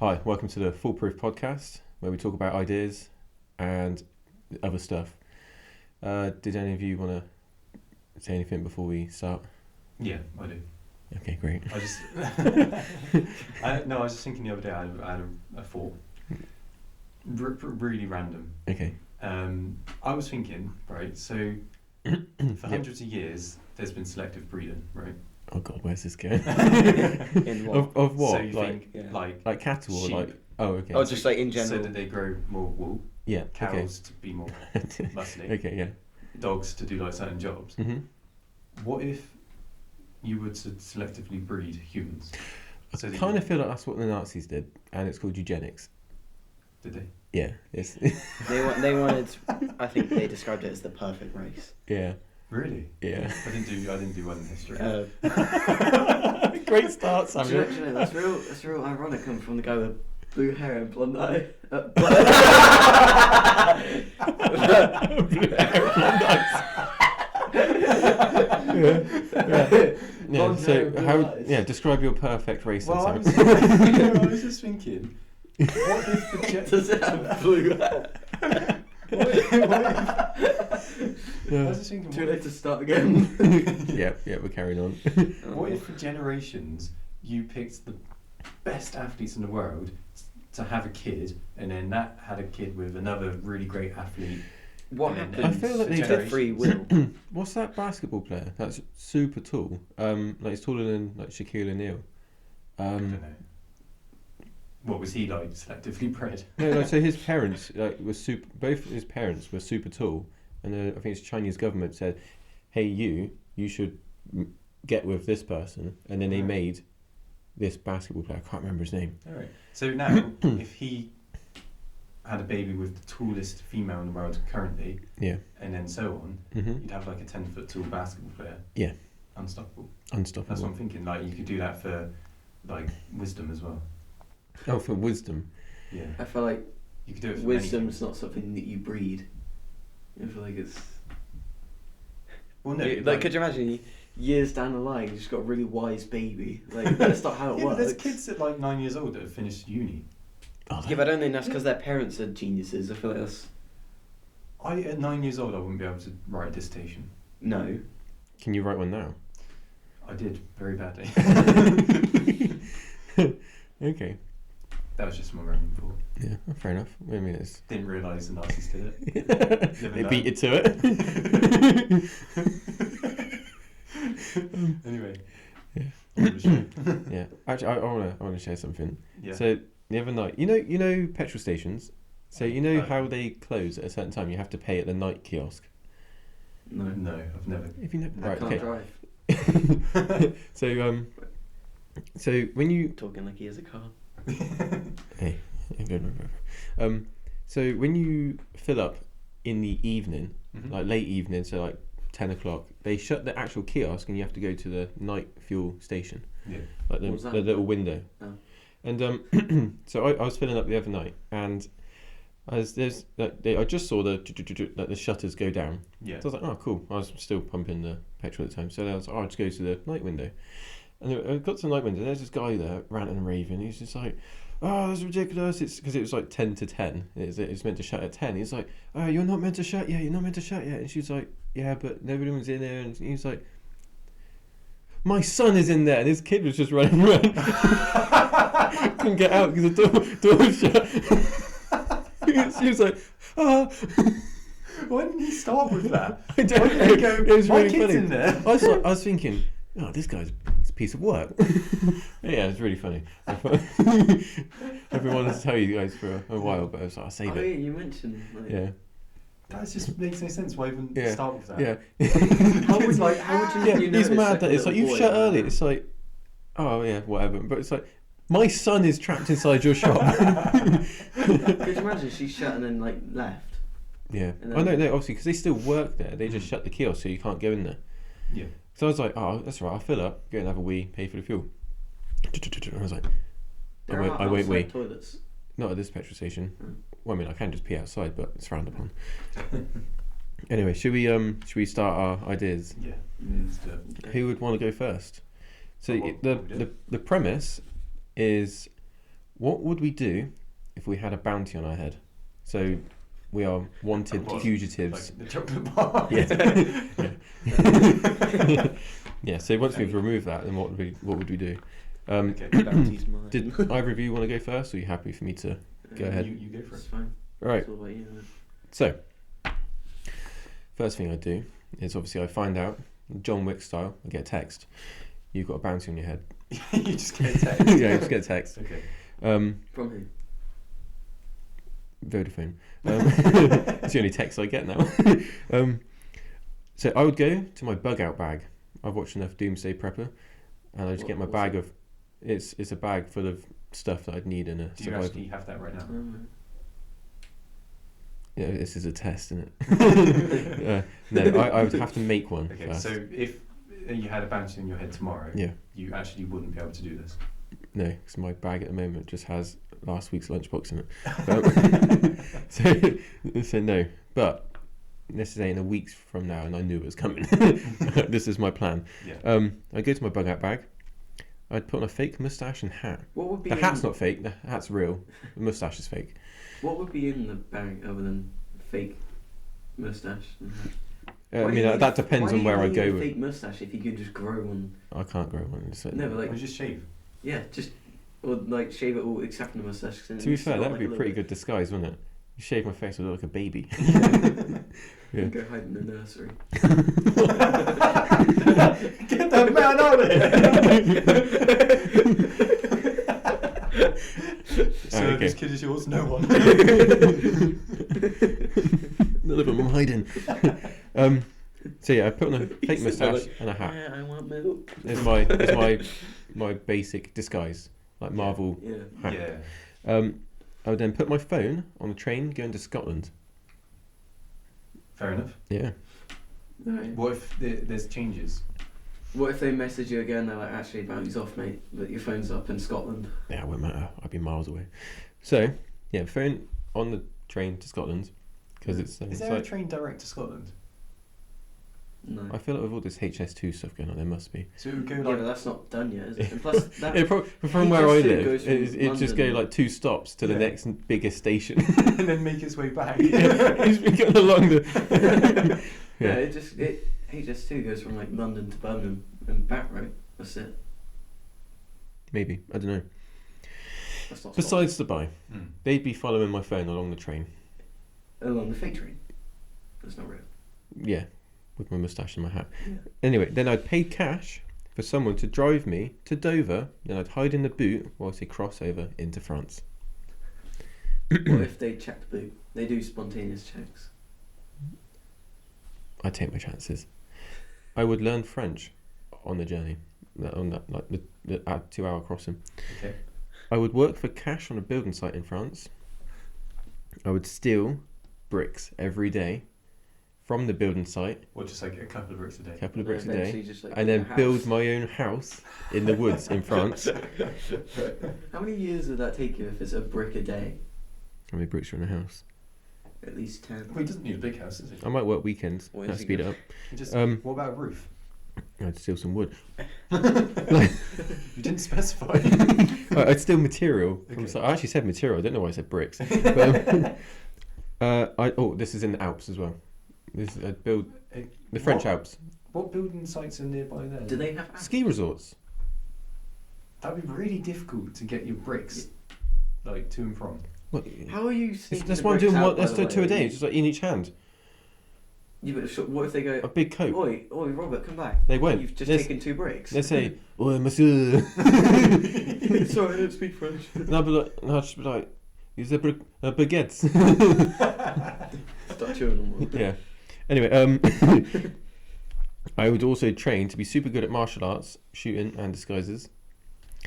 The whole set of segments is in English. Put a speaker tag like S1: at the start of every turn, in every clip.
S1: Hi, welcome to the Foolproof podcast, where we talk about ideas and other stuff. Did any of you want to say anything before we start?
S2: Yeah, I do.
S1: Okay, great.
S2: I was just thinking the other day. I had a thought, really random.
S1: Okay.
S2: I was thinking, right? So for hundreds of years, there's been selective breeding, right?
S1: Oh God, where's this going?
S3: In what?
S1: Of what?
S2: So you think
S1: like cattle
S2: sheep.
S1: or like? Oh, okay.
S3: Oh, just like in general.
S2: So that they grow more wool.
S1: Yeah.
S2: Cows to be more muscly.
S1: Okay. Yeah.
S2: Dogs to do like certain jobs.
S1: Mm-hmm.
S2: What if you were to selectively breed humans?
S1: I kind of feel like that's what the Nazis did, and it's called eugenics.
S2: Did they?
S1: Yeah. It's
S3: They wanted. I think they described it as the perfect race.
S1: yeah.
S2: Really?
S1: Yeah.
S2: I didn't do one in history.
S1: Great start, Samuel.
S3: Do you know, that's real ironic coming from the guy with blue hair and blonde eye.
S1: Blue hair and blonde eyes. Yeah. So describe your perfect race.
S2: Well,
S1: then,
S2: I was just thinking, what if the
S3: Does it have blue hair?
S2: I was just thinking,
S3: Too late to start again.
S1: yeah, we're carrying on.
S2: What if for generations you picked the best athletes in the world to have a kid, and then that had a kid with another really great athlete?
S3: What
S2: and
S3: happened?
S1: I feel like they did
S3: did free will.
S1: What's that basketball player that's super tall? Like he's taller than like Shaquille O'Neal.
S2: I don't know. What was he like? Selectively bred?
S1: No, so his parents were super. Both his parents were super tall, and I think it's Chinese government said, "Hey, you should get with this person," and then they made this basketball player. I can't remember his name.
S2: All right. So now, if he had a baby with the tallest female in the world currently,
S1: Yeah.
S2: and then so on, you'd have like a 10-foot tall basketball player.
S1: Yeah.
S2: Unstoppable.
S1: Unstoppable.
S2: That's what I'm thinking. Like you could do that for like wisdom as well.
S1: Oh, for wisdom.
S2: Yeah.
S3: I feel like
S2: You could do it for
S3: wisdom's not something that you breed. I feel like it's.
S2: Well, no.
S3: Like, could you imagine years down the line, you just got a really wise baby? Like, that's not how it
S2: yeah,
S3: works.
S2: but there's kids at like 9 years old that have finished uni.
S1: Oh,
S3: Yeah, but I don't think that's because their parents are geniuses. I feel like that's.
S2: At 9 years old, I wouldn't be able to write a dissertation.
S3: No.
S1: Can you write one now?
S2: I did very badly.
S1: Okay.
S2: That was just my random thought.
S1: Yeah, fair enough. I mean, it's.
S2: Didn't realise the Nazis did it.
S1: They beat you to it.
S2: Anyway.
S1: Yeah. Actually, I want to share something.
S2: Yeah.
S1: So the other night, you know petrol stations. So you know how they close at a certain time. You have to pay at the night kiosk.
S3: No.
S2: No, I've never.
S1: If you know,
S3: I
S1: right?
S3: can't
S1: Okay.
S3: drive.
S1: So when you
S3: Talking like he has a car.
S1: hey, so when you fill up in the evening, like late evening, so like 10 o'clock, they shut the actual kiosk and you have to go to the night fuel station.
S2: Yeah.
S1: Like the little window.
S3: Oh.
S1: And so I was filling up the other night, and I just saw the shutters go down.
S2: Yeah.
S1: So I was like, oh cool. I was still pumping the petrol at the time, so I was like, I'll just go to the night window. And I got to the night window, and there's this guy there ranting and raving. He's just like, oh, that's ridiculous. It's because it was like 10 to 10. It's meant to shut at 10. He's like, oh, you're not meant to shut yet. You're not meant to shut yet. And she was like, yeah, but nobody was in there. And he was like, my son is in there. And his kid was just running around. Couldn't get out because the door was shut. She was like, oh.
S2: Why didn't he start with that?
S1: I don't know. It was
S2: my
S1: really
S2: kid's
S1: funny.
S2: in there.
S1: I was thinking, oh, this guy's a piece of work. Yeah, it's really funny. I've been wanting to tell you guys for a while, but I was like, I'll save it.
S3: Yeah, you mentioned. Like,
S1: Yeah.
S2: That just makes no sense. Why even start with that?
S1: Yeah.
S3: How would you
S1: He's
S3: notice
S1: mad that it's like,
S3: little
S1: you've
S3: boy,
S1: shut
S3: man?
S1: early. It's like, oh yeah, whatever. But it's like, my son is trapped inside your shop.
S3: Could you imagine she shut and then like left?
S1: Yeah.
S3: And
S1: I
S3: then-
S1: know, obviously, because they still work there. They just shut the kiosk so you can't go in there.
S2: Yeah.
S1: So I was like, oh, that's right, I'll fill up, go and have a wee, pay for the fuel. I was like,
S3: There
S1: I
S3: are
S1: won't
S3: outside
S1: wait.
S3: toilets.
S1: Not at this petrol station. Well, I mean, I can just pee outside, but it's frowned upon. Anyway, should we start our ideas?
S2: Yeah. Let's do it.
S1: Who would want to go first? So
S2: What do we do?
S1: the premise is What would we do if we had a bounty on our head? So we are wanted
S2: What?
S1: fugitives.
S2: Like the chocolate bar.
S1: Yeah. Yeah. So once we've removed that, then what would we do?
S2: Okay.
S3: Bounty's mine.
S1: Did either of you want to go first, or are you happy for me to go ahead?
S2: You go for
S3: That's
S2: it.
S3: fine.
S1: All right.
S3: It's all about you, man.
S1: So first thing I do is obviously I find out, John Wick style. I get a text. You've got a bounty on your head.
S2: You just get a text.
S1: Yeah, I just get a text.
S2: Okay.
S3: From who?
S1: Vodafone. It's the only text I get now. So I would go to my bug out bag. I've watched enough Doomsday Prepper, and I just get my bag of. It's a bag full of stuff that I'd need in a
S2: Do you
S1: survival.
S2: actually have that right now?
S1: Yeah, this is a test, isn't it? No, I would have to make one
S2: Okay,
S1: first.
S2: so if you had a bounty on your head tomorrow,
S1: Yeah.
S2: you actually wouldn't be able to do this.
S1: No, because my bag at the moment just has last week's lunchbox in it. So no. But this is in a week from now, and I knew it was coming. This is my plan.
S2: Yeah.
S1: I go to my bug out bag. I'd put on a fake mustache and hat.
S3: What would be
S1: The hat's not fake. The hat's real. The mustache is fake.
S3: What would be in the bag other than fake mustache?
S1: I mean, that depends on where I go.
S3: With fake mustache, if you could just grow one.
S1: I can't grow one.
S3: No, but
S2: Or
S3: like,
S2: just shave.
S3: yeah, just or like shave it all except for the mustache.
S1: To be fair, that'd be a pretty good disguise, wouldn't it? You shave my face, I look like a baby. Yeah.
S3: Go hide in the nursery.
S2: Get that man out of here! So
S1: Okay.
S2: this kid is yours? No one.
S1: None of them I'm hiding. So yeah, I put on a fake mustache and a hat.
S3: Yeah, I want milk.
S1: It's my basic disguise, like Marvel
S3: Yeah.
S1: hat.
S2: Yeah.
S1: I would then put my phone on the train going to Scotland.
S2: Fair enough.
S1: Yeah.
S3: Right.
S2: What if there's changes?
S3: What if they message you again? They're like, actually, bounty's off, mate, but your phone's up in Scotland.
S1: Yeah, it won't matter. I'd be miles away. So yeah, phone on the train to Scotland because it's
S2: Is
S1: it's
S2: there a
S1: like,
S2: train direct to Scotland?
S3: No.
S1: I feel like with all this HS2 stuff going on, there must be.
S2: So it would go
S3: Yeah,
S2: like.
S3: but that's not done yet, is it? And plus, that,
S1: Yeah, from where I
S3: HS2
S1: live,
S3: goes from
S1: it just go
S3: London.
S1: like 2 stops to the
S2: Yeah.
S1: next biggest station.
S2: and then make its way back.
S1: It's been going along the.
S3: yeah, it HS2 goes from like London to Birmingham and back, right? That's it.
S1: Maybe, I don't know.
S3: That's not
S1: Besides the buy,
S2: Hmm.
S1: they'd be following my phone along the train.
S3: along the fake train. That's not real.
S1: Yeah, with my moustache and my hat.
S3: Yeah.
S1: Anyway, then I'd pay cash for someone to drive me to Dover. Then I'd hide in the boot whilst they cross over into France.
S3: What if they check the boot? They do spontaneous checks.
S1: I'd take my chances. I would learn French on the journey, on that like the 2-hour crossing.
S2: Okay.
S1: I would work for cash on a building site in France. I would steal bricks every day from the building site,
S2: Or just like a couple of bricks a day.
S1: a couple of bricks a
S3: Eventually
S1: day,
S3: just, like,
S1: and
S3: build
S1: then
S3: a house.
S1: build my own house in the woods in France.
S3: How many years would that take you if it's a brick a day?
S1: How many bricks are in a house?
S3: At least 10.
S2: Well, he doesn't need a big house, does he?
S1: I might work weekends.
S3: Where
S1: That'd
S3: does he
S1: speed
S3: go?
S1: it up.
S2: He just, what about a roof?
S1: I'd steal some wood.
S2: You didn't specify.
S1: I'd steal material. From,
S2: Okay.
S1: I actually said material. I don't know why I said bricks. But, this is in the Alps as well. This I'd build the French
S2: What?
S1: Alps.
S2: What building sites are nearby there?
S3: Do they have
S1: Ski resorts.
S2: That'd be really difficult to get your bricks, like to and from.
S1: What,
S3: How are you sneaking
S1: that's
S3: the
S1: why I'm
S3: bricks
S1: doing
S3: out,
S1: one.
S3: by
S1: Let's
S3: the
S1: do 2 a
S3: way?
S1: day. Just like in each hand.
S3: Yeah, but what if they go,
S1: A big coat.
S3: Oi, Robert, come back.
S1: They won't.
S3: You've just
S1: There's-
S3: taken 2 bricks.
S1: They say, "Oh, monsieur."
S3: Sorry, I don't speak French.
S1: No, I'd just be like, "Is there baguettes?"
S3: Start chewing on one.
S1: Yeah. Anyway, I would also train to be super good at martial arts, shooting, and disguises.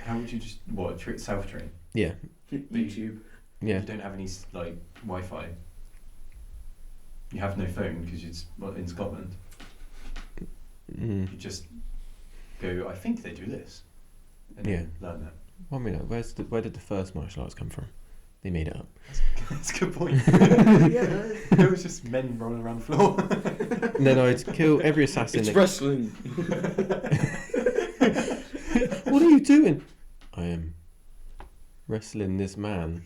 S2: How would you just self-train?
S1: Yeah.
S3: YouTube.
S1: Yeah.
S2: You don't have any like Wi-Fi. You have no phone because you're in Scotland.
S1: Mm.
S2: You just go. I think they do this, and then learn that.
S1: One minute. Where did the first martial arts come from? They made it up.
S2: That's a good point.
S3: Yeah.
S2: It was just men rolling around the floor.
S1: And then I'd kill every assassin.
S3: It's wrestling.
S1: What are you doing? I am wrestling this man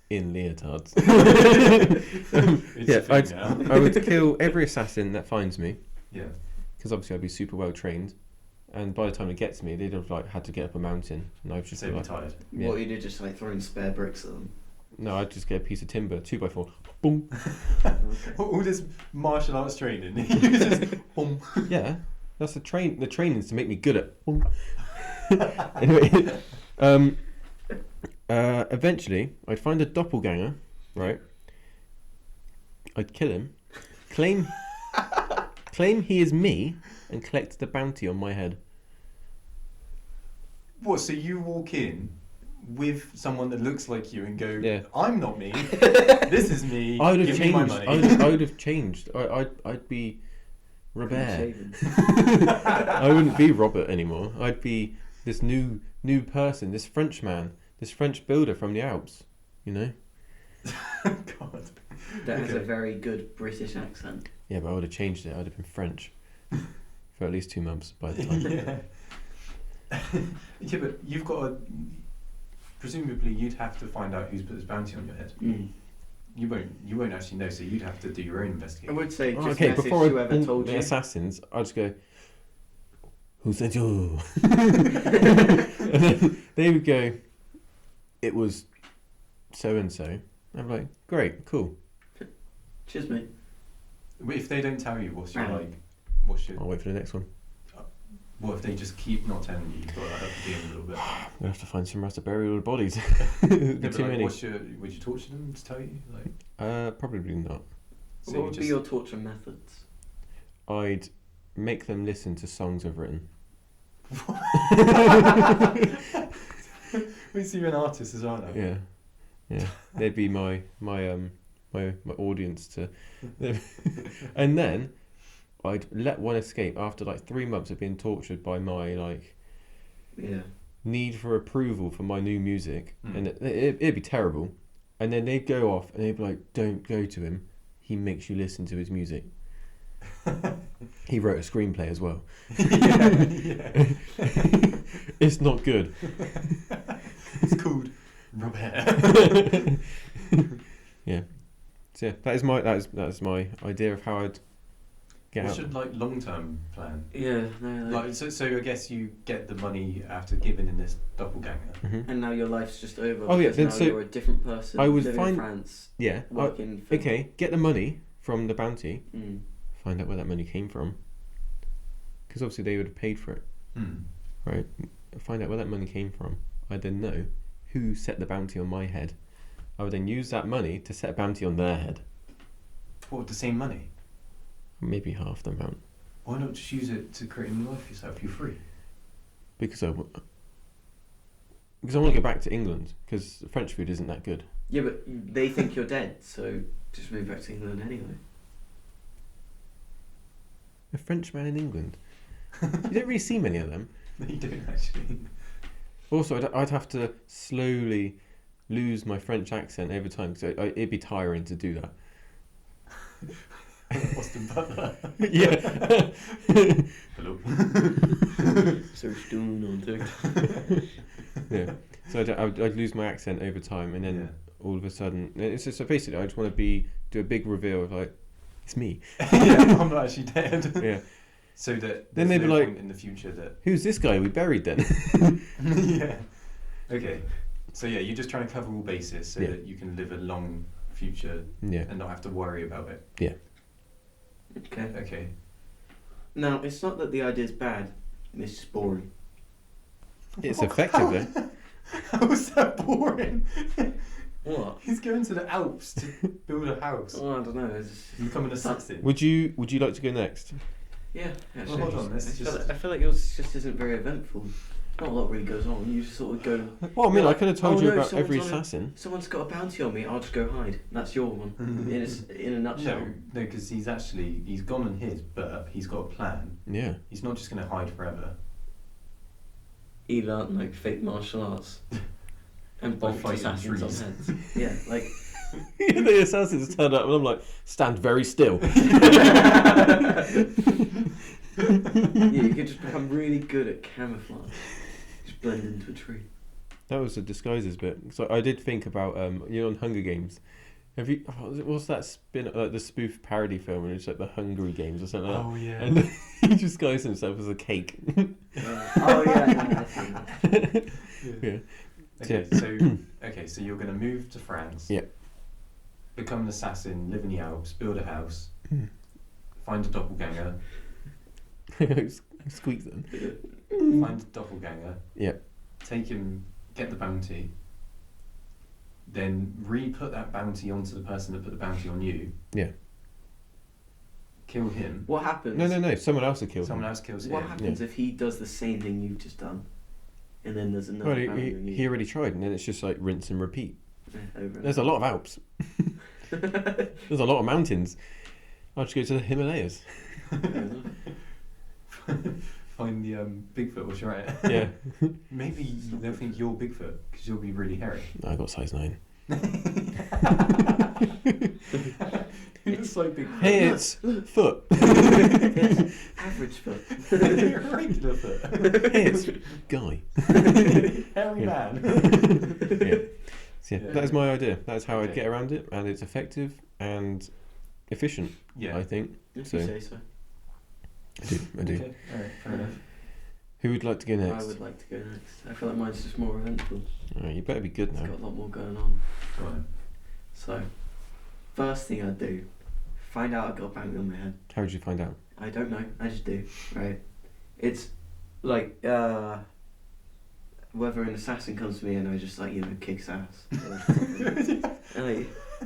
S1: in leotards.
S2: It's
S1: Yeah,
S2: a thing now.
S1: I would kill every assassin that finds me,
S2: Yeah.
S1: because obviously I'd be super well trained, and by the time it gets me, they'd have like had to get up a mountain, and I'd just
S2: So
S1: be
S2: you're
S1: like,
S2: tired.
S1: yeah.
S3: What you did, just like throwing spare bricks at them.
S1: No, I'd just get a piece of timber, 2x4, boom.
S3: Okay.
S2: All this martial arts training. He uses boom.
S1: Yeah, that's the training's to make me good at boom. Anyway, eventually I'd find a doppelganger, right? I'd kill him, claim he is me, and collect the bounty on my head.
S2: What? So you walk in with someone that looks like you and go,
S1: Yeah.
S2: "I'm not me. This is me.
S1: I would have
S2: Give me my
S1: changed.
S2: money."
S1: I would have changed. I'd be Robert.
S3: Shaven.
S1: I wouldn't be Robert anymore. I'd be this new person, this French man, this French builder from the Alps. You know?
S2: God.
S3: That has a
S2: Okay.
S3: very good British accent.
S1: Yeah, but I would have changed it. I'd have been French for at least 2 months by the time.
S2: Yeah. Yeah, but you've got to. Presumably, you'd have to find out who's put this bounty on your head.
S3: Mm.
S2: You won't actually know, so you'd have to do your own
S3: I
S2: investigation.
S3: would say just
S1: Okay,
S3: message
S1: before I
S3: whoever
S1: hunt
S3: told
S1: the
S3: you.
S1: assassins, I'd just go, "Who sent you?" And then they would go, "It was so and so." I'm like, "Great, cool.
S3: Cheers, mate.
S2: But if they don't tell you, what's your
S3: Right.
S2: what's your?
S1: I'll wait for the next one.
S2: What if they just keep not telling you? You've got to up the game a little bit.
S1: I'm gonna have to find somewhere else to bury all the bodies."
S2: Yeah,
S1: There'd be
S2: but
S1: too
S2: like,
S1: many.
S2: would you torture them to tell you? Like,
S1: Probably not.
S2: so
S3: What
S2: you
S3: would
S2: just
S3: be your torture methods?
S1: I'd make them listen to songs I've written.
S2: we see you're an artist as well now.
S1: Yeah. They'd be my audience to, and then I'd let one escape after like 3 months of being tortured by my like
S3: Yeah.
S1: need for approval for my new music,
S2: Mm.
S1: and it'd be terrible. And then they'd go off and they'd be like, "Don't go to him. He makes you listen to his music." He wrote a screenplay as well.
S2: Yeah.
S1: It's not good.
S2: It's called Robert.
S1: Yeah. So yeah, that is my idea of how I'd get
S2: We
S1: out.
S2: should like long-term plan.
S3: Yeah, no,
S2: Like so I guess you get the money after giving in this doppelganger.
S1: Mhm.
S3: and now your life's just over.
S1: Oh, yeah,
S3: because
S1: then
S3: now
S1: so
S3: you're a different person.
S1: I would
S3: living
S1: find-
S3: in France,
S1: Yeah.
S3: working. For,
S1: Okay. Get the money from the bounty.
S3: Mm.
S1: Find out where that money came from. Because obviously they would have paid for it,
S2: Hmm.
S1: right? Find out where that money came from. I then know who set the bounty on my head. I would then use that money to set a bounty on their head.
S2: What, with the same money?
S1: Maybe half the amount.
S2: Why not just use it to create a new life for yourself? You're free.
S1: Because I want to go back to England. Because French food isn't that good.
S3: Yeah, but they think you're dead, so just move back to England anyway.
S1: A French man in England. You don't really see many of them.
S2: No, you don't actually.
S1: Also, I'd have to slowly lose my French accent over time, so it'd be tiring to do that.
S2: Austin Butler.
S1: Yeah.
S2: Hello.
S3: Search doing on TikTok.
S1: Yeah. So I'd lose my accent over time, and then
S2: Yeah.
S1: all of a sudden, it's just, so basically, I just want to do a big reveal of like, it's me.
S2: Yeah, I'm not actually dead.
S1: Yeah.
S2: So that
S1: Then
S2: there's
S1: they'd be
S2: no
S1: like-
S2: point in the future that.
S1: Who's this guy we buried then?
S2: Yeah. Okay. So yeah, you're just trying to cover all bases so
S1: Yeah.
S2: that you can live a long future
S1: Yeah.
S2: and not have to worry about it.
S3: Okay.
S2: Okay.
S3: Now, it's not that the idea's bad, it's just boring.
S1: It's effective though.
S2: How's that boring?
S3: What?
S2: He's going to the Alps to build a house.
S3: Oh, I don't know. It's just,
S2: You become an assassin.
S1: Would you like to go next?
S3: yeah, actually.
S2: Well, hold on, let's
S3: I feel like yours just isn't very eventful. Not a lot really goes on. You just sort of go.
S1: Well, I mean, I could have told
S3: Oh,
S1: you
S3: no,
S1: about
S3: someone's
S1: every
S3: on a-
S1: assassin.
S3: Someone's got a bounty on me. I'll just go hide. That's your one. In a nutshell.
S2: No, because he's gone and hid, but he's got a plan.
S1: Yeah.
S2: He's not just going to hide forever.
S3: He learnt like fake martial arts and
S2: By
S3: bonked
S2: fighting
S3: assassins on
S2: trees.
S3: heads. Yeah, like
S1: The assassins turn up, and I'm like, stand very still.
S3: yeah, you could just become really good at camouflage. Just blend into a tree.
S1: That was the disguises bit. So I did think about on Hunger Games. Have you? What's that spin? Like the spoof parody film, and it's like the Hungry Games or something like that.
S2: Oh yeah.
S1: And he disguised himself as a cake.
S3: Oh yeah.
S1: Yeah.
S2: Okay, so you're going to move to France.
S1: Yeah.
S2: Become an assassin, live in the Alps, build a house,
S1: Hmm.
S2: find a doppelganger,
S1: Squeak then.
S2: find a doppelganger.
S1: Yeah.
S2: Take him, get the bounty. Then re-put that bounty onto the person that put the bounty on you.
S1: Yeah.
S2: Kill him.
S3: What happens?
S1: No. Someone else will kill
S2: Someone
S1: him.
S2: else kills him.
S3: What happens if he does the same thing you've just done, and then there's another
S1: Well,
S3: bounty on you?
S1: he already tried, and then it's just like rinse and repeat.
S3: Yeah, over.
S1: There's a lot of Alps. There's a lot of mountains. I'll just go to the Himalayas.
S2: Find the Bigfoot will try it.
S1: Yeah.
S2: Maybe they'll think you're Bigfoot because you'll be really hairy.
S1: I got size 9.
S2: It's like Bigfoot.
S1: Hey, it's foot.
S3: It's average foot.
S2: Regular foot.
S1: Hey, it's guy.
S2: Hairy man.
S1: Yeah. So
S2: Yeah.
S1: that is my idea. That's how I'd
S2: Okay.
S1: get around it, and it's effective and efficient.
S2: Yeah.
S1: I think.
S3: If
S1: So-
S3: you say so.
S1: I do.
S2: Okay. Alright, fair enough.
S1: Who would like to go
S3: I
S1: next?
S3: would like to go next. I feel like mine's just more eventful.
S1: Alright, you better be good
S3: It's
S1: now.
S3: got a lot more going on.
S2: Go on.
S3: So, first thing I'd do, find out I've got a bounty on my head.
S1: How did you find out?
S3: I don't know. I just do. Right. It's like whether an assassin comes to me and I just like kicks ass.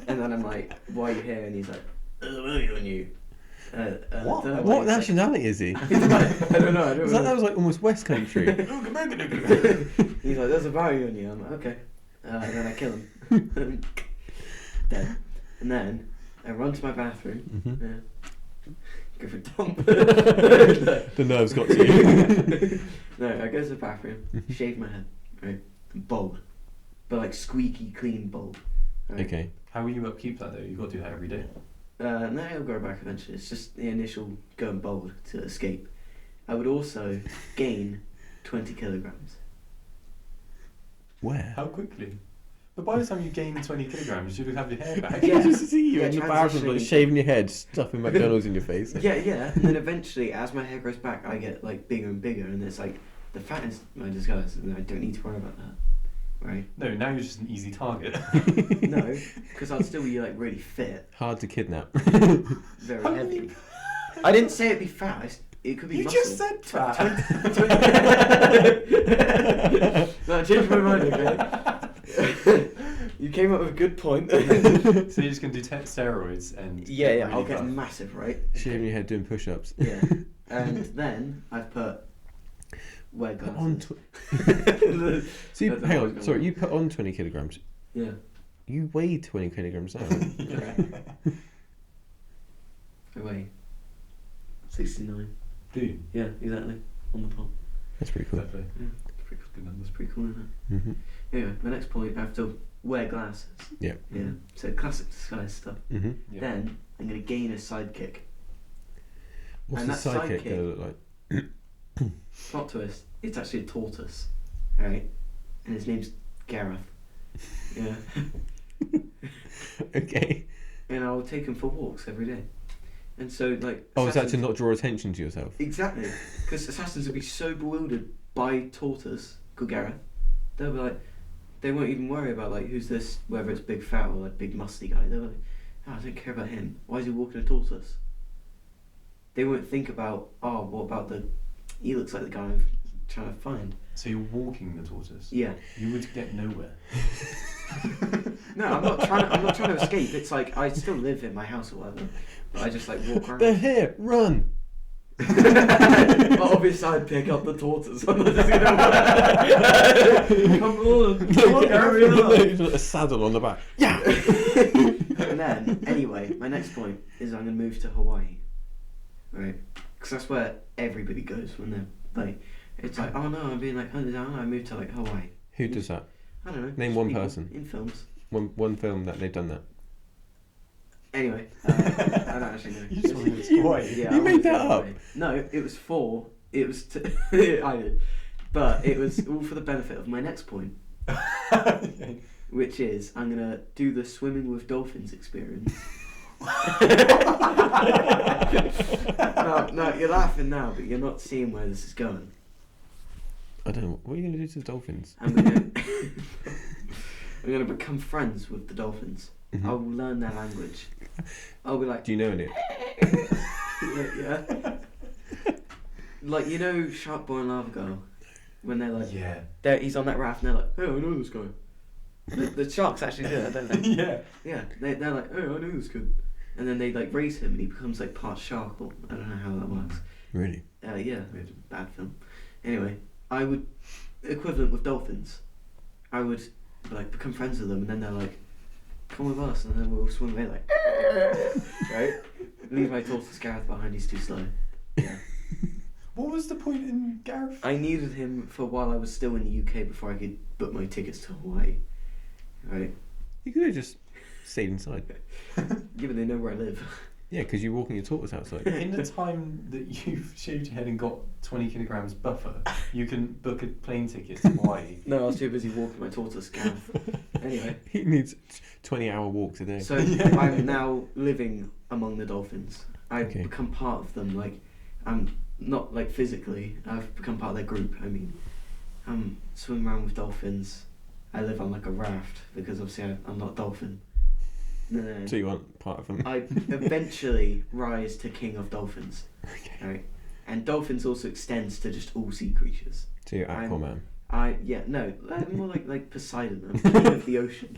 S3: And then I'm like, "Why are you here?" And he's like, "There's a bounty on you."
S2: What?
S3: don't know
S1: What
S3: he's like-
S1: nationality is he?
S3: I don't know. I don't know.
S1: That was like almost West Country.
S3: He's like, "There's a bounty on you." I'm like, "Okay." And then I kill him. Dead. And then I run to my bathroom.
S1: Mhm.
S3: Go for a dump.
S1: The nerves got to you.
S3: No, I go to the bathroom, shave my head, right? Bald. But like squeaky clean bald. Right?
S1: Okay.
S2: How will you upkeep that though? You've got to do that every day.
S3: No, it'll grow back eventually. It's just the initial going bald to escape. I would also gain 20 kilograms.
S1: Where?
S2: How quickly? But by the time you gain 20 kilograms, you should have your hair back.
S1: I
S3: Yeah.
S1: just see you
S3: Yeah,
S1: in the bathroom, like
S3: transitioning.
S1: shaving your head, stuffing McDonald's in your face.
S3: Yeah, and then eventually, as my hair grows back, I get like bigger and bigger, and it's like the fat is my disguise, and I don't need to worry about that, right?
S2: No, now you're just an easy target.
S3: No, because I'd still be like really fit,
S1: Hard to kidnap.
S3: very
S2: How
S3: heavy.
S2: can you-
S3: I didn't say it'd be fat. It could be
S2: You
S3: muscle.
S2: just said fat.
S3: No, I changed my mind. Okay. You came up with a good point.
S2: So you're just going to do steroids and...
S3: Yeah,
S2: really
S3: I'll get
S2: buff.
S3: massive, right?
S1: Shaving your head, doing push-ups.
S3: Yeah, and then I've wear
S1: Put on
S3: glasses.
S1: So you,
S3: That's
S1: hang
S3: what I
S1: on,
S3: was
S1: sorry,
S3: going
S1: you put on 20 kilograms.
S3: Yeah.
S1: You weigh 20 kilograms now.
S3: I weigh 69.
S2: Do you?
S3: Yeah, exactly. On the top.
S1: That's pretty cool.
S2: Fair play.
S3: Yeah, it's pretty cool.
S2: Good numbers.
S3: That's pretty cool, isn't
S1: Mm-hmm.
S3: it? Anyway, my next point, I have to wear glasses.
S1: Yeah.
S3: Yeah. So classic disguise stuff.
S1: Mm-hmm.
S2: Yeah.
S3: Then I'm gonna gain a sidekick.
S1: What's
S3: And
S1: the
S3: that
S1: sidekick
S3: sidekick-
S1: gonna look like?
S3: Plot twist. It's actually a tortoise, right? And his name's Gareth. Yeah.
S1: Okay.
S3: And I'll take him for walks every day. And so like.
S1: Oh, is that to
S3: assassins-
S1: not draw attention to yourself?
S3: Exactly, because assassins will be so bewildered by tortoise called Gareth, they'll be like, they won't even worry about like who's this, whether it's big fat or like big musty guy. They'll be like, oh, I don't care about him. Why is he walking a tortoise? They won't think about, oh, what about he looks like the guy I'm trying to find.
S2: So you're walking the tortoise?
S3: Yeah.
S2: You would get nowhere.
S3: No, I'm not trying to escape. It's like I still live in my house or whatever, but I just like walk around.
S1: They're here! Run!
S3: But obviously I'd pick up the tortoise. I'm not just gonna come on, carry on.
S1: A saddle on the back. Yeah!
S3: And then, anyway, my next point is I'm going to move to Hawaii. Right? Because that's where everybody goes when they're like, it's like, oh no, I'm being like hunted down, I moved to like Hawaii.
S1: Who does that?
S3: I don't know.
S1: Name
S3: just
S1: one
S3: people
S1: person.
S3: in films.
S1: One film that they've done that.
S3: Anyway, I don't actually know.
S2: You just wanted to Hawaii.
S3: Yeah,
S1: You
S3: I
S1: made
S3: wanted to
S1: that
S3: go
S1: up.
S3: Hawaii. No, it was I did. But it was all for the benefit of my next point. which is I'm gonna do the swimming with dolphins experience. No, you're laughing now, but you're not seeing where this is going.
S1: I don't know. What are you going to do to the dolphins?
S3: I'm gonna become friends with the dolphins.
S1: Mhm.
S3: I'll learn their language. I'll be like,
S1: Do you know any?
S3: yeah. Like, you know Shark Boy and Lava Girl? When they're like,
S2: Yeah.
S3: he's on that raft and they're like, hey, I know this guy. The sharks actually do that, don't they?
S2: Yeah.
S3: Yeah, they're like, hey, I know this kid. And then they like raise him and he becomes like part shark, or I don't know how that works.
S1: Really?
S3: Yeah, bad film. Anyway, I would, equivalent with dolphins, I would like become friends with them and then they're like, come with us, and then we'll swim away like, right? Leave my tortoise Gareth behind, he's too slow. Yeah.
S2: What was the point in Gareth?
S3: I needed him for while I was still in the UK before I could book my tickets to Hawaii. Right?
S1: You could have just stayed inside.
S3: Given they know where I live.
S1: Yeah, because you're walking your tortoise outside.
S2: In the time that you've shaved your head and got 20 kilograms buffer, you can book a plane ticket to Hawaii.
S3: No, I was too busy walking my tortoise Gareth. Anyway.
S1: He needs 20-hour walks a day.
S3: So
S2: Yeah.
S3: I'm now living among the dolphins. I've
S1: Okay.
S3: become part of them. Like, I'm not like physically. I've become part of their group. I mean, I'm swimming around with dolphins. I live on like a raft because obviously I'm not a dolphin. And then
S1: So you aren't part of them.
S3: I eventually rise to king of dolphins.
S1: Okay.
S3: Right, and dolphins also extends to just all sea creatures.
S1: So you're Aquaman.
S3: More like Poseidon. I'm king of the ocean,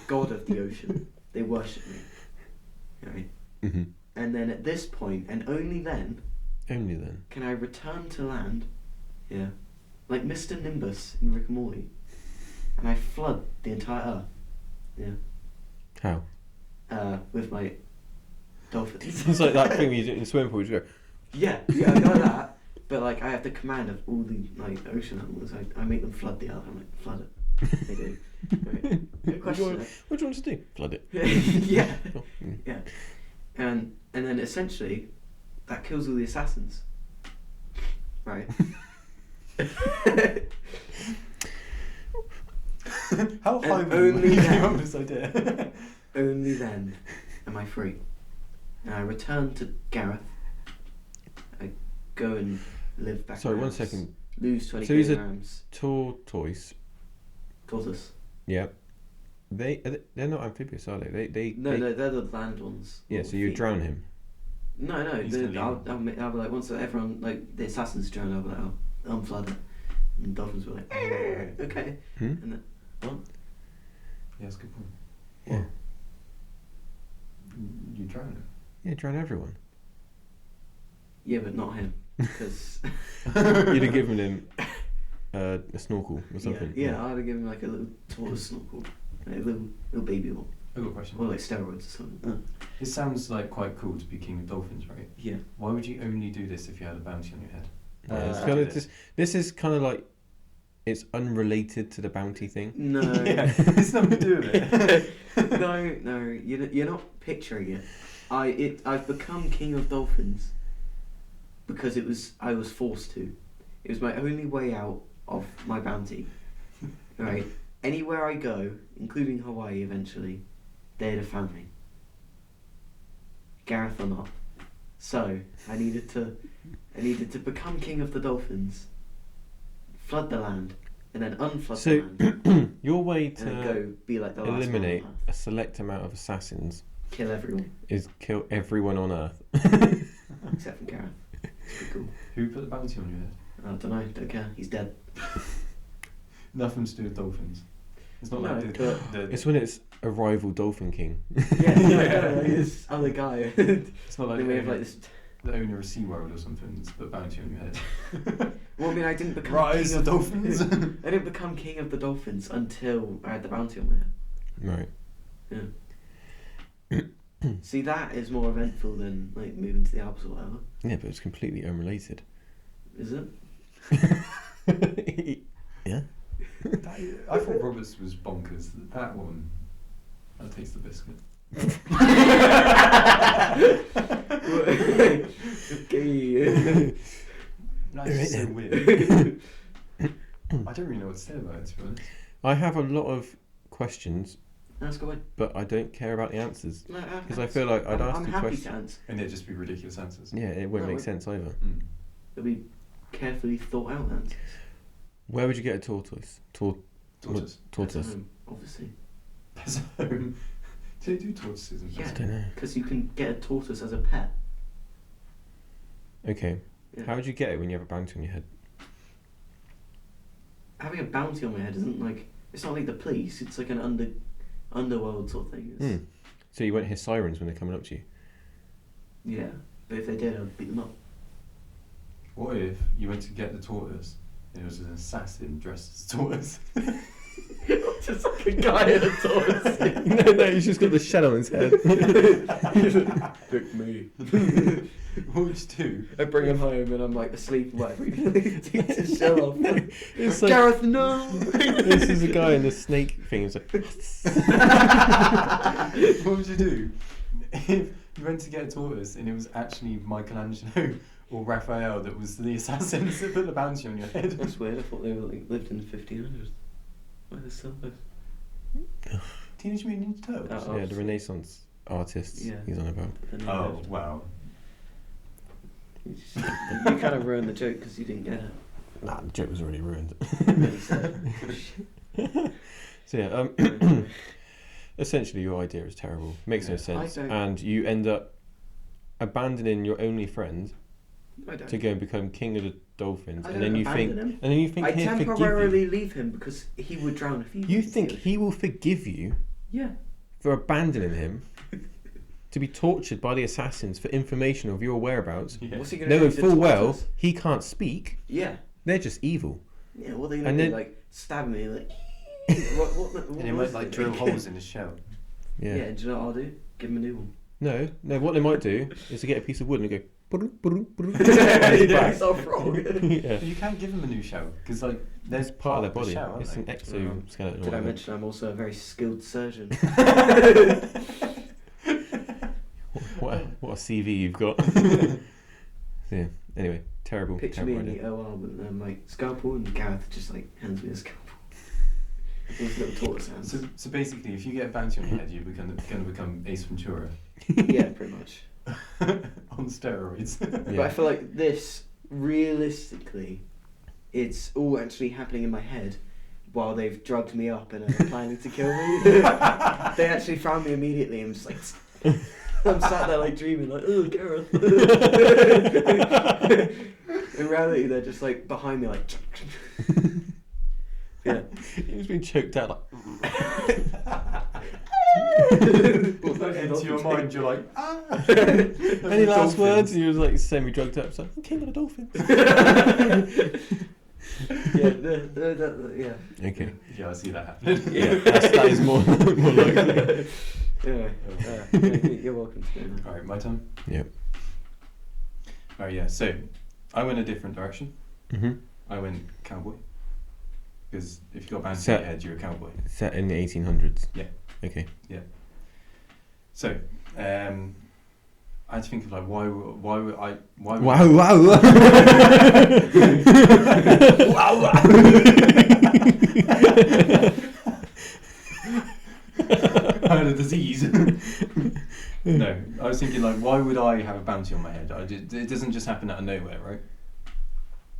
S3: god of the ocean. They worship me. Right,
S1: Mm-hmm.
S3: and then at this point, and only then,
S1: Only then.
S3: can I return to land. Yeah, like Mr. Nimbus in Rick and Morty, and I flood the entire Earth. Yeah.
S1: How?
S3: With my dolphins.
S1: It's like that thing you do in the swimming pool. You just go,
S3: Yeah, I know that. But like, I have the command of all the like ocean animals. I make them flood the earth. I'm like, flood it. They do. Right. Good question.
S1: what do you want to do? Flood it.
S3: Yeah,
S1: Oh, mm.
S3: yeah. And then essentially, that kills all the assassins. Right.
S2: How high
S3: And
S2: were you when
S3: only
S2: you came
S3: then-
S2: up with this idea?
S3: Only then am I free. And I return to Gareth. I go and live back.
S1: Sorry,
S3: in the
S1: one
S3: house,
S1: second.
S3: Lose 20
S1: So he's a-
S3: kilograms.
S1: Tortoise.
S3: Tortoise.
S1: Yeah. They're not amphibious, are they?
S3: No, they're the land ones.
S1: Yeah, so you
S3: Feet.
S1: drown him.
S3: No,
S2: He's gonna leave
S3: I'll be like, once everyone, like, the assassins drown, I'll be like, I'll unflood it. And the dolphins were like, okay.
S1: Hmm?
S3: And then, what?
S2: Yeah, that's a good point.
S1: Yeah.
S2: You drown him.
S1: Yeah, drown everyone.
S3: Yeah, but not him. Because,
S1: You'd have given him a snorkel or something.
S3: yeah, I'd have given him like a little tortoise snorkel. Like a little baby one.
S2: I've got a question.
S3: Or like steroids or something.
S2: It sounds like quite cool to be king of dolphins, right?
S3: Yeah.
S2: Why would you only do this if you had a bounty on your head?
S1: Yeah, it's
S3: Uh,
S1: kind of this is kind of like it's unrelated to the bounty thing.
S3: No.
S2: Yeah, it's nothing to do with it.
S3: No, you're not picturing it. I've become king of dolphins because I was forced to. It was my only way out of my bounty. Right? Anywhere I go, including Hawaii eventually, they'd have found me. Gareth or not. So I needed to become king of the dolphins, flood the land, and then unflood
S1: So,
S3: the land,
S1: Your way
S3: and then
S1: to
S3: go be like the last
S1: eliminate
S3: one on
S1: a select amount of assassins
S3: Earth. Kill everyone
S1: is kill everyone on Earth.
S3: except for Gareth. It's pretty cool.
S2: Who put the bounty on your head?
S3: I don't know. Don't care. He's dead.
S2: Nothing to do with dolphins. It's not
S3: No,
S2: like
S3: but-
S2: the
S1: It's when it's a rival dolphin king.
S3: Yeah,
S2: Yeah.
S3: this other guy.
S2: it's not like
S3: Then we
S2: the
S3: have
S2: owner,
S3: like this.
S2: the owner of SeaWorld or something that's put a bounty on your head.
S3: Well, I mean, I didn't become
S2: Rise
S3: king
S2: of dolphins.
S3: I didn't become king of the dolphins until I had the bounty on my head.
S1: Right.
S3: Yeah. See, that is more eventful than like moving to the Alps or whatever.
S1: Yeah, but it's completely unrelated.
S3: Is it?
S1: Yeah.
S2: I thought Roberts was bonkers. That one, I'll taste the biscuit.
S3: Okay.
S2: That's just so weird. I don't really know what to say about it, to be honest.
S1: I have a lot of questions,
S3: Ask away.
S1: but I don't care about the answers.
S3: No,
S1: Because I feel like I'd ask
S3: I'm
S1: the
S3: happy
S1: question.
S3: to answer.
S2: And it'd just be ridiculous answers.
S1: Yeah, it won't
S3: No,
S1: make
S3: it-
S1: sense either.
S2: Mm.
S3: It'll be carefully thought out answers.
S1: Where would you get a tortoise?
S2: Tortoise.
S1: Tortoise.
S3: At home, obviously.
S2: That's home. Do they do tortoises in
S3: Yeah.
S1: I don't know.
S3: Because you can get a tortoise as a pet.
S1: Okay.
S3: Yeah.
S1: How would you get it when you have a bounty on your head?
S3: Having a bounty on my head isn't like, it's not like the police, it's like an underworld sort of thing. It's,
S1: So you won't hear sirens when they're coming up to you?
S3: Yeah, but if they did, I'd beat them up.
S2: What if you went to get the tortoise and it was an assassin dressed as a tortoise?
S3: Just like a guy in a tortoise.
S1: no, he's just got the shell on his head.
S3: Pick me.
S2: What would you do?
S3: I bring him home and I'm like asleep and whatever. He takes his shell off.
S1: It's like,
S3: Gareth, no!
S1: this is a guy in the snake thing. It's like,
S2: What would you do if you went to get a tortoise and it was actually Michelangelo or Raphael that was the assassins that put the bounty on your head?
S3: That's weird. I thought they were like lived in the 1500s. Why are they still live?
S2: Teenage Mutant Ninja Turtles?
S3: Oh.
S1: yeah, the Renaissance artists
S3: Yeah.
S1: he's on about.
S2: Oh, wow.
S3: You kind of ruined the joke because you didn't get it.
S1: Nah, the joke was already ruined.
S3: Really sad.
S1: So yeah, essentially your idea is terrible. Makes no
S2: Yeah.
S1: sense.
S3: I don't-
S1: And you end up abandoning your only friend
S3: I don't.
S1: to go and become king of the dolphins,
S3: I
S1: and
S3: don't
S1: then you think,
S3: abandon him.
S1: and then you think
S3: I
S1: he'll forgive you.
S3: temporarily leave him because he would drown if he.
S1: You
S3: was
S1: think
S3: here.
S1: he will forgive you
S3: Yeah.
S1: for abandoning him to be tortured by the assassins for information of your whereabouts,
S2: Yeah.
S3: What's he gonna do?
S1: knowing
S3: He's a
S1: full well
S3: tortoise?
S1: he can't speak.
S3: Yeah.
S1: They're just evil.
S3: Yeah. What are they gonna
S1: And
S3: do?
S1: then-
S3: Like stab me? Like. what
S2: And they
S3: was
S2: might like
S3: it?
S2: drill holes in his shell.
S1: Yeah.
S3: Yeah. Do you know what I'll do? Give him a new one.
S1: No. What they might do is to get a piece of wood and go.
S3: Yeah, it's all wrong.
S1: Yeah.
S2: But you can't give him a new shell because like there's
S1: It's part of their
S2: the
S1: body.
S2: shell, aren't
S1: It's
S2: they?
S1: an exoskeleton. or
S3: Did I
S1: whatever.
S3: mention I'm also a very skilled surgeon?
S1: What a CV you've got. Yeah. Anyway, terrible.
S3: Picture
S1: terrible
S3: me in
S1: idea.
S3: the OR with like scalpel and Gareth just like hands me a scalpel. Those little tortoise hands.
S2: So basically, if you get a bounty on your head, you're going to become Ace Ventura
S3: Yeah, pretty much.
S2: on steroids.
S3: But I feel like this, realistically, it's all actually happening in my head while they've drugged me up and are planning to kill me. They actually found me immediately and just like, I'm sat there like dreaming, like, oh, Gareth. In reality, they're just like behind me, like, yeah.
S1: He's been choked out.
S2: Into your mind, you're like, ah.
S1: Any last words? And you was like semi-drugged up. So I'm king of the dolphins.
S3: Yeah.
S1: Okay.
S2: Yeah, I see that happening.
S1: Yeah, that is more likely.
S3: Anyway, you're welcome to go now.
S2: All right, my turn.
S1: Yep.
S2: All right, yeah. So I went a different direction.
S1: Mhm.
S2: I went cowboy because if you got bounty
S1: Set-
S2: on your head, you're a cowboy.
S1: Set in the 1800s.
S2: Yeah.
S1: Okay.
S2: So I had to think of like why would
S1: Wow! Wow!
S2: I had a disease. No, I was thinking like why would I have a bounty on my head? It doesn't just happen out of nowhere, right?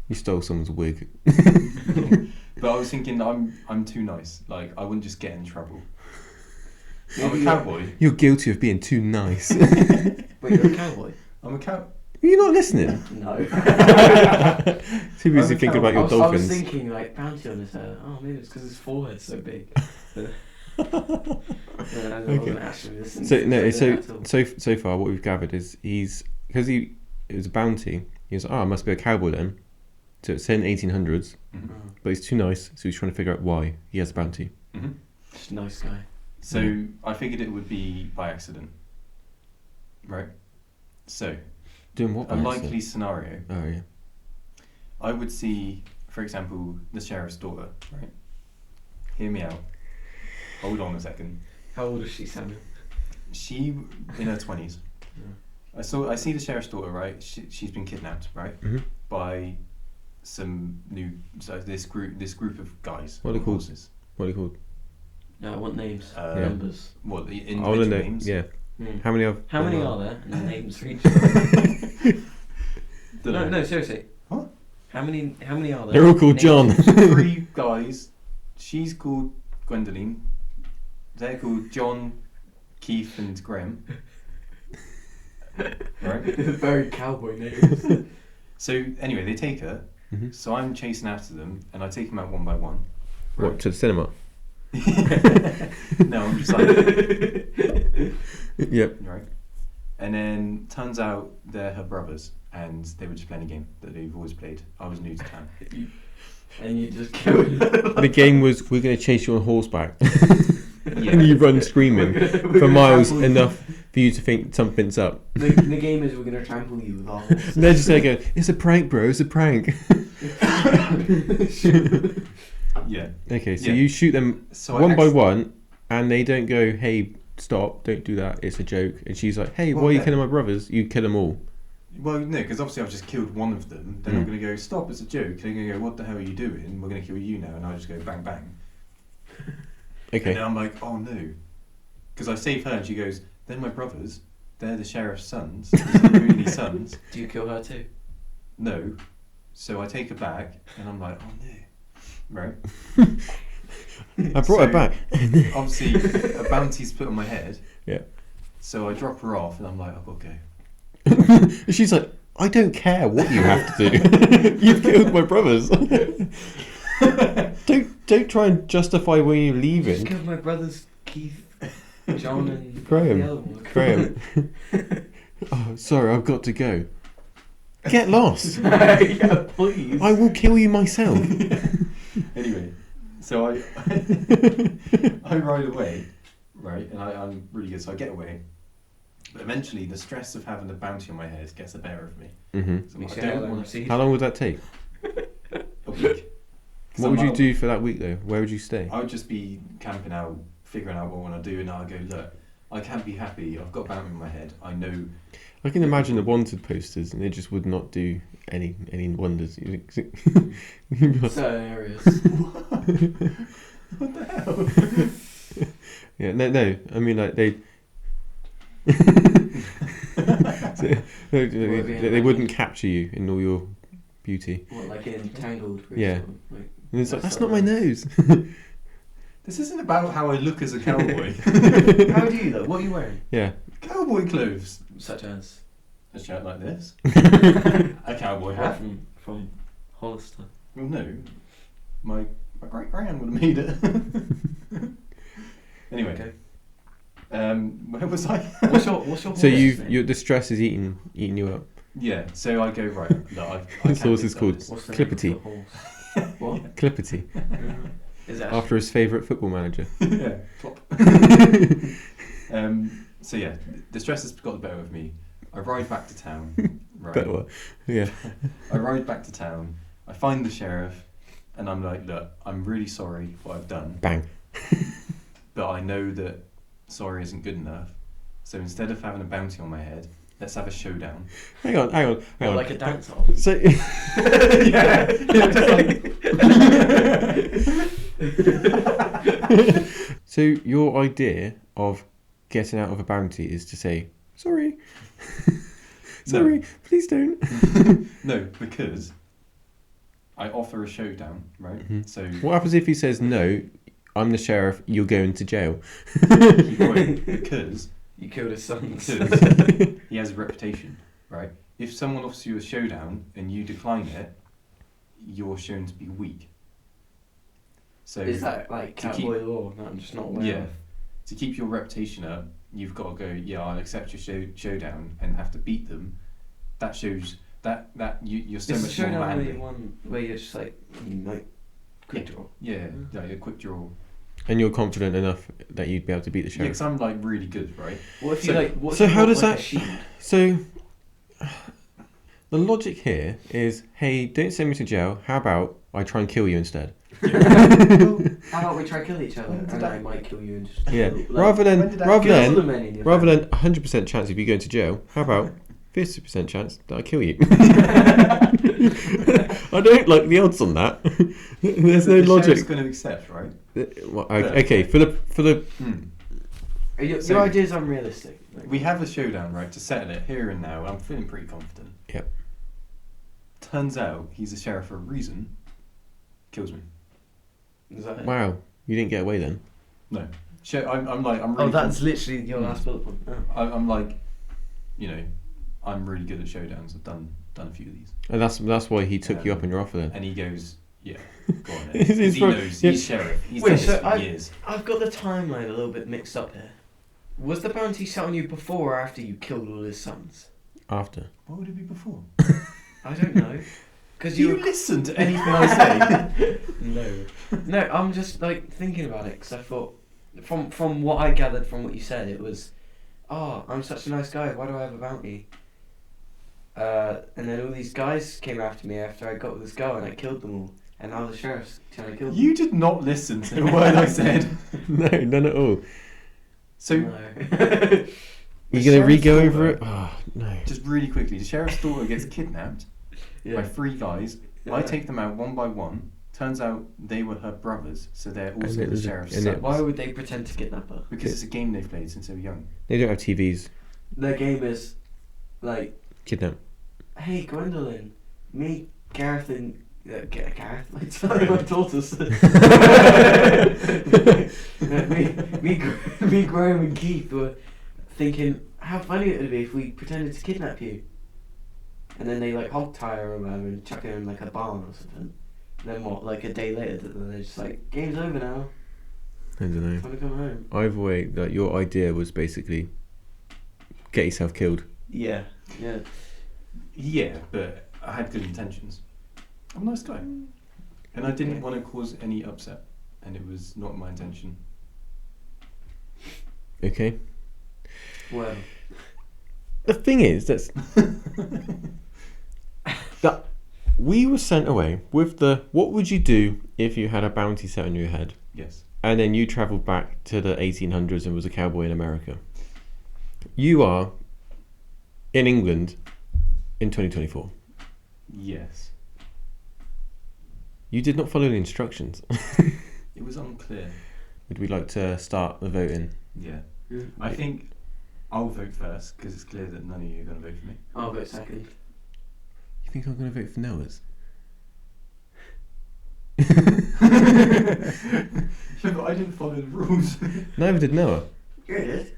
S1: You stole someone's wig.
S2: But I was thinking I'm too nice. Like I wouldn't just get in trouble. I'm
S3: Maybe
S2: a cowboy.
S1: You're guilty of being too nice.
S3: Wait, you're a cowboy?
S2: I'm a cow.
S1: Are you not listening?
S3: No.
S1: Too busy
S2: I'm a
S1: thinking about
S2: cowboy.
S1: your
S3: I was
S1: dolphins.
S3: thinking like bounty on his head. Oh, maybe it's because his forehead's so big. I wasn't actually listening
S1: So
S3: to
S1: no,
S3: that at all.
S1: so far what we've gathered is because it was a bounty. He was I must be a cowboy then. So it's in 1800s,
S2: Mhm.
S1: but he's too nice, so he's trying to figure out why he has a bounty.
S2: Mhm.
S3: Just a nice guy.
S2: So I figured it would be by accident, right? So
S1: Doing what?
S2: a
S1: by
S2: likely
S1: accident?
S2: scenario,
S1: Oh yeah.
S2: I would see, for example, the sheriff's daughter, right? Hear me out. Hold on a second.
S3: How old is she, Samuel?
S2: She in her 20s.
S3: Yeah.
S2: I see the sheriff's daughter, right? She's been kidnapped, right?
S1: Mhm.
S2: By this group of guys.
S1: What are they
S2: on
S1: called?
S2: horses.
S1: What are they called?
S3: No, I want names,
S1: Yeah.
S3: numbers.
S2: What, the
S1: I want to
S2: individual
S1: know.
S2: names?
S1: Yeah.
S3: Mm.
S1: How many of?
S3: How many are there? And the names for each.
S2: Dunno.
S3: No, seriously.
S2: What?
S3: How many are there?
S1: They're all called John.
S3: Names.
S2: 3 guys. She's called Gwendoline. They're called John, Keith, and Graham. Right?
S3: Very cowboy names.
S2: So anyway, they take her.
S1: Mhm.
S2: So I'm chasing after them, and I take them out one by one.
S1: What, to the cinema?
S2: No, I'm just like,
S1: Yep.
S2: right. And then turns out they're her brothers, and they were just playing a game that they've always played. I was new to town.
S3: And you just go.
S1: The game was, we're going to chase you on horseback.
S2: Yeah.
S1: And you run screaming
S3: We're
S1: for
S3: gonna
S1: miles
S3: trample you.
S1: enough for you to think something's up.
S3: The game is we're going to trample you with our horses.
S1: And they're just there going, it's a prank, bro, it's a prank.
S2: Yeah.
S1: Okay, so
S2: Yeah.
S1: you shoot them
S2: So
S1: one by one, and they don't go, hey, stop, don't do that, it's a joke. And she's like, hey, why
S2: Well,
S1: are you
S2: yeah.
S1: killing my brothers? You kill them all.
S2: Well, no, because obviously I've just killed one of them. Then I'm
S1: Mm.
S2: going to go, stop, it's a joke. They're going to go, what the hell are you doing? We're going to kill you now. And I just go, bang, bang. And
S1: Okay.
S2: then I'm like, oh no. Because I save her and she goes, they're my brothers. They're the sheriff's sons. There's only sons.
S3: Do you kill her too?
S2: No. So I take her back and I'm like, oh no. Right?
S1: I brought her
S2: So,
S1: back.
S2: Obviously, a bounty's put on my head.
S1: Yeah.
S2: So I drop her off and I'm like, I've got to go.
S1: She's like, I don't care what you have to do. You've killed my brothers. don't try and justify when you're
S3: Just
S1: leaving.
S3: killed my brothers, Keith, John, and
S1: Graham.
S3: the other one.
S1: Graham. Oh, sorry, I've got to go. Get lost.
S3: Yeah, please.
S1: I will kill you myself.
S2: Anyway, so I I ride away, right? And I'm really good, so I get away. But eventually, the stress of having a bounty on my head gets the better of me.
S1: Hmm.
S2: So
S3: Me
S2: I
S3: too,
S2: don't
S3: I
S2: want
S3: see.
S1: How long would that take?
S2: a week. 'Cause
S1: What would
S2: I'm
S1: you
S2: out-
S1: do for that week though? Where would you stay?
S2: I would just be camping out, figuring out what I want to do, and I'll go, look, I can't be happy. I've got a bounty on my head. I know.
S1: I can imagine the wanted posters, and they just would not do any wonders.
S3: Certain areas.
S2: What the hell?
S1: Yeah, no. I mean, like they. They wouldn't capture you in all your beauty.
S3: What, like in Tangled? for
S1: Yeah.
S3: example? Like,
S1: And it's like, that's
S3: sort
S1: not
S3: of-
S1: my nose.
S2: This isn't about how I look as a cowboy.
S3: How do you though? What are you wearing?
S1: Yeah.
S2: Cowboy clothes.
S3: Such as
S2: A shirt like this. A cowboy hat.
S3: from Hollister.
S2: Well, no. My great grand would have made it. Anyway.
S3: Okay.
S2: Where was I?
S3: What's your
S1: So
S3: horse's name?
S1: the stress is eating you up.
S2: Yeah. So I go right. No, I
S1: This horse is called
S3: What's the
S1: Clipperty.
S3: name of the horse? What?
S1: Clipperty,
S3: Is that
S1: after his favourite football manager.
S2: Yeah. Flop. So yeah, the stress has got the better of me. I ride back to town. Right.
S1: Better. Yeah.
S2: I ride back to town. I find the sheriff, and I'm like, look, I'm really sorry for what I've done,
S1: Bang.
S2: but I know that sorry isn't good enough. So instead of having a bounty on my head, let's have a showdown.
S1: Hang on.
S3: What, like a dance off?
S1: So,
S2: Yeah, just like.
S1: so your idea of getting out of a bounty is to say, sorry. Sorry, please don't.
S2: No, because I offer a showdown, right?
S1: Mhm.
S2: So
S1: What happens if he says, no, I'm the sheriff, you're going to jail?
S2: he won't, because
S3: You killed his sons.
S2: he has a reputation, right? If someone offers you a showdown and you decline it, you're shown to be weak. So
S3: Is that like
S2: to keep-
S3: cowboy law? No, I'm just not aware
S2: Yeah.
S3: of.
S2: to keep your reputation up, you've got to go, yeah, I'll accept your showdown and have to beat them. That shows that you're so
S3: It's a
S2: much more
S3: showdown where
S2: manly.
S3: you won, where you're just like quick draw.
S2: Yeah, like a quick draw.
S1: And you're confident enough that you'd be able to beat the
S2: Yeah,
S1: sheriff.
S2: because I'm like really good, right?
S3: What if you
S2: So-
S3: like? What if
S1: so
S3: you
S1: how
S3: want,
S1: does
S3: like,
S1: that-
S3: a sheep?
S1: So, the logic here is, hey, don't send me to jail. How about I try and kill you instead?
S3: How about we try to kill each other
S2: When did
S3: and
S2: that-
S3: I might kill you and just
S1: Yeah.
S3: kill, like,
S1: Rather
S2: when
S1: than
S2: did that
S3: kill
S1: rather
S3: the
S1: than
S3: men in your
S1: rather
S3: family.
S1: than 100% chance of you going to jail, how about 50% chance that I kill you? I don't like the odds on that. There's no
S2: the
S1: logic.
S2: sheriff's going to accept, right?
S1: Okay, for the
S3: Your
S2: So-
S3: idea's unrealistic. Like,
S2: We have a showdown, right, to settle it here and now. I'm feeling pretty confident.
S1: Yep.
S2: Turns out he's a sheriff for a reason. Kills me.
S3: is that it?
S1: wow, you didn't get away then.
S2: No. I'm really
S3: Oh, that's literally your last bullet point. Oh.
S2: I'm like, you know, I'm really good at showdowns. I've done a few of these.
S1: And that's why he took you up on your offer then.
S2: And he goes, yeah, go on then.
S1: He's
S2: 'Cause he
S1: from-
S2: knows
S1: yeah.
S2: he's sheriff. He's
S3: Wait,
S2: done this
S3: so
S2: for years.
S3: I've got the timeline a little bit mixed up here. Was the bounty set on you before or after you killed all his sons?
S1: After.
S2: What would it be before?
S3: I don't know. Because
S2: Do you listen to anything I say?
S3: No, I'm just like thinking about it because I thought, from what I gathered from what you said, it was, oh, I'm such a nice guy. Why do I have a bounty? And then all these guys came after me after I got with this girl and I killed them all. And now the sheriff's trying to kill them.
S2: You did not listen to the word I said.
S1: No, none at all.
S2: So,
S3: No.
S1: You're gonna
S2: sheriff's
S1: re-go
S2: daughter-
S1: over it? Oh no.
S2: just really quickly, the sheriff's daughter gets kidnapped by
S3: Yeah.
S2: 3 guys. I take them out one by one. Turns out they were her brothers, so they're
S1: And
S2: also
S1: it
S2: the
S1: was a-
S2: sheriff's
S1: and
S2: son.
S1: it-
S3: Why would they pretend to kidnap her?
S2: Because it's a game they've played since they were young.
S1: They don't have TVs.
S3: Their game is like,
S1: Kidnap.
S3: hey Gwendolyn, me, Gareth and Gareth, like sorry, my daughters. me, Graham and Keith were thinking how funny it would be if we pretended to kidnap you. And then they like hog tie her or whatever and chuck her in like a barn or something. And then what? Like a day later, they're just like, game's over now.
S1: I don't know.
S3: Time to come home.
S1: Either way, that your idea was basically get yourself killed.
S3: Yeah. Yeah.
S2: Yeah, but I had good intentions. I'm a nice guy. And I didn't want to cause any upset. And it was not my intention.
S1: Okay.
S3: Well.
S1: The thing is that we were sent away with the what would you do if you had a bounty set on your head,
S2: Yes.
S1: and then you travelled back to the 1800s and was a cowboy in America. You are in England in 2024.
S2: Yes.
S1: You did not follow the instructions.
S2: It was unclear.
S1: Would we like to start the voting?
S2: Yeah.
S3: Yeah.
S2: I think I'll vote first because it's clear that none of you are going to vote for me.
S3: I'll vote second.
S1: You think I'm going to vote for Noah's?
S2: Yeah, but I didn't follow the rules.
S1: Neither did Noah.
S3: You're it.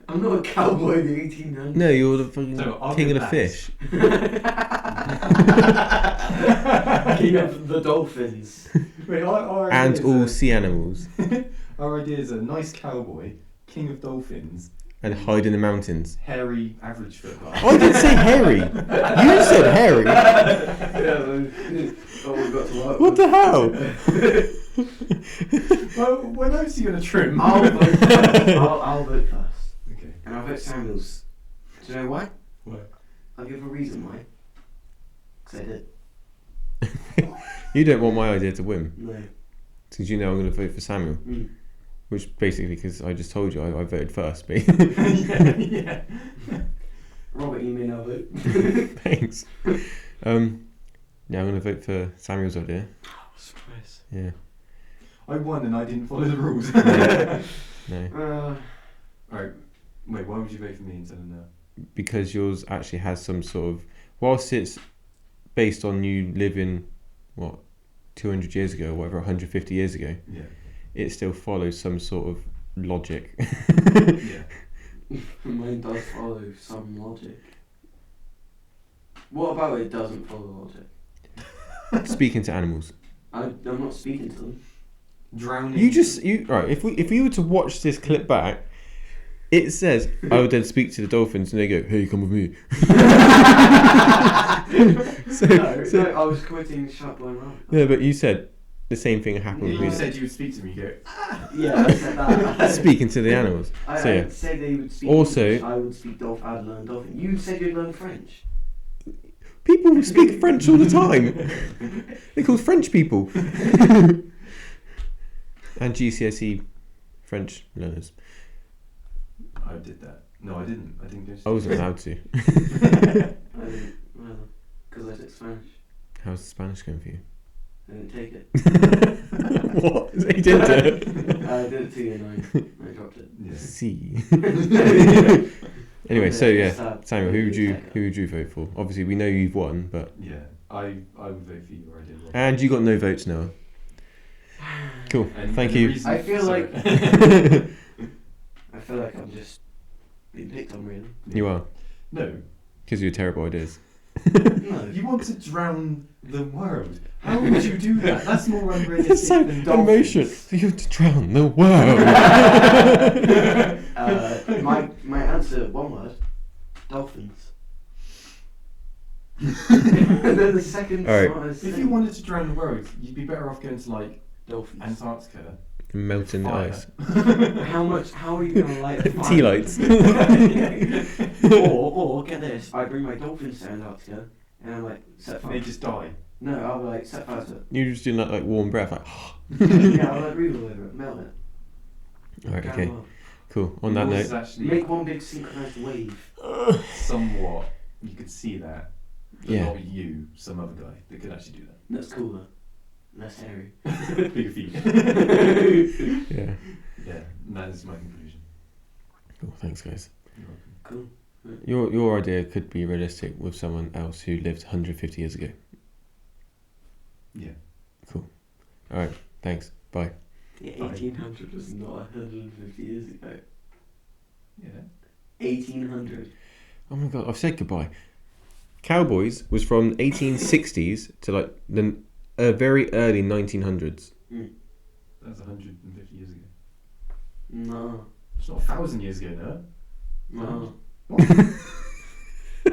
S3: I'm not a cowboy in the 1800s.
S1: No, you're the fucking
S2: So, I'll
S1: king
S2: go
S1: of the
S2: last.
S1: fish.
S3: King of the dolphins.
S2: Wait, our
S1: And
S2: idea
S1: all
S2: is
S1: sea animals.
S2: our idea is a nice cowboy, king of dolphins,
S1: And hide in the mountains.
S2: hairy, average foot guy.
S1: I didn't say hairy. You said hairy.
S3: Oh, we've got to work.
S1: What the hell?
S2: Well, when I see you in a trim.
S3: I'll vote first. I'll vote first.
S2: Okay.
S3: And I'll vote Samuels. Do you know why?
S2: Why?
S3: I'll give a reason why. Because I did.
S1: You don't want my idea to win.
S3: No.
S1: Because you know I'm going to vote for Samuel.
S3: Mm.
S1: Which basically, because I just told you I voted first. But
S2: yeah.
S3: Robert, you may now vote.
S1: thanks. Yeah, I'm going to vote for Samuel's idea.
S3: Surprise.
S1: Yeah.
S2: I won and I didn't follow the rules.
S1: No.
S2: Alright. Wait, why would you vote for me instead of now?
S1: Because yours actually has some sort of, whilst it's based on you living, 200 years ago or whatever, 150 years ago,
S2: Yeah.
S1: it still follows some sort of logic.
S2: Yeah.
S3: Mine does follow some logic. What about it doesn't follow logic?
S1: Speaking to animals.
S3: I'm not speaking to them.
S2: Drowning.
S1: Right, if we were to watch this clip back, it says, I would then speak to the dolphins and they go, hey, come with me.
S3: No, I was quoting Sharp Boy Run.
S1: No, but you said the same thing happened with
S2: You
S1: me.
S2: said you would speak to me, you go,
S3: Yeah, I said that.
S1: Speaking to the animals.
S3: I
S1: So, yeah.
S3: would say they would speak
S1: Also-
S3: English, I would speak I'd learn Dolphin. You said you'd learn French.
S1: People speak French all the time. They're called French people. And GCSE French learners.
S2: I did that. No, I didn't. I didn't go to
S1: I wasn't allowed to.
S3: I didn't, because I took Spanish.
S1: How's the Spanish going for you?
S3: I didn't take it.
S1: What? He didn't do it.
S3: I did it to you and I dropped it.
S2: Yeah.
S1: See. Anyway, so yeah, Samuel, who would you vote for? Obviously, we know you've won, but
S2: Yeah, I would vote for you, or I did.
S1: and you got no votes now. Cool.
S2: And
S1: Thank
S2: the
S1: you.
S2: reason-
S3: I feel
S2: sorry.
S3: like I feel like I'm just being picked on, really.
S1: You are
S2: No,
S1: because of your terrible ideas.
S3: No.
S2: you want to drown the world. How would you do that? That's more unrealistic
S1: It's so
S2: than
S1: emotion.
S2: dolphins.
S1: You have to drown the world.
S3: My answer, one word, dolphins. And then the second
S1: All right.
S3: smartest
S2: If
S3: thing,
S2: you wanted to drown the world, you'd be better off going to like
S3: dolphins.
S2: Antarctica.
S1: Melt in the
S2: Fire.
S1: ice.
S3: How are you gonna light a fire?
S1: Tea lights.
S3: or get this, I bring my dolphins to Antarctica and I'm like set
S2: They
S3: fire.
S2: just die.
S3: No, I'll be like set fire to it.
S1: You just do that like warm breath, like.
S3: Yeah, I'll like breathe all over it, melt it.
S1: Alright,
S3: Drown
S1: okay,
S3: the world.
S1: cool. On that
S2: Yours
S1: note,
S2: is actually
S3: Make one big synchronized wave.
S2: somewhat. You could see that. But
S1: Yeah.
S2: not you, some other guy that could actually do that.
S3: That's cooler. Less hairy.
S2: Bigger feet.
S1: yeah.
S2: Yeah, and that is my conclusion.
S1: Cool. Thanks, guys.
S2: You're welcome.
S3: Cool.
S1: Your idea could be realistic with someone else who lived 150 years ago.
S2: Yeah.
S1: All right. Thanks. Bye.
S3: Yeah,
S2: Fine.
S3: 1800 was not 150 years ago.
S2: Yeah.
S3: 1800.
S1: Oh my god, I've said goodbye. Cowboys was from 1860s to like the very early 1900s.
S2: That was 150 years ago.
S3: No.
S2: It's not 1,000 years ago, no?
S3: No.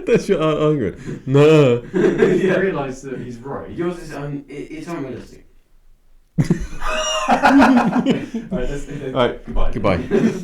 S1: That's your argument. No.
S2: You realise that he's right.
S3: Yours is it's unrealistic.
S2: Alright, let's
S1: Alright,
S2: goodbye.
S1: Goodbye.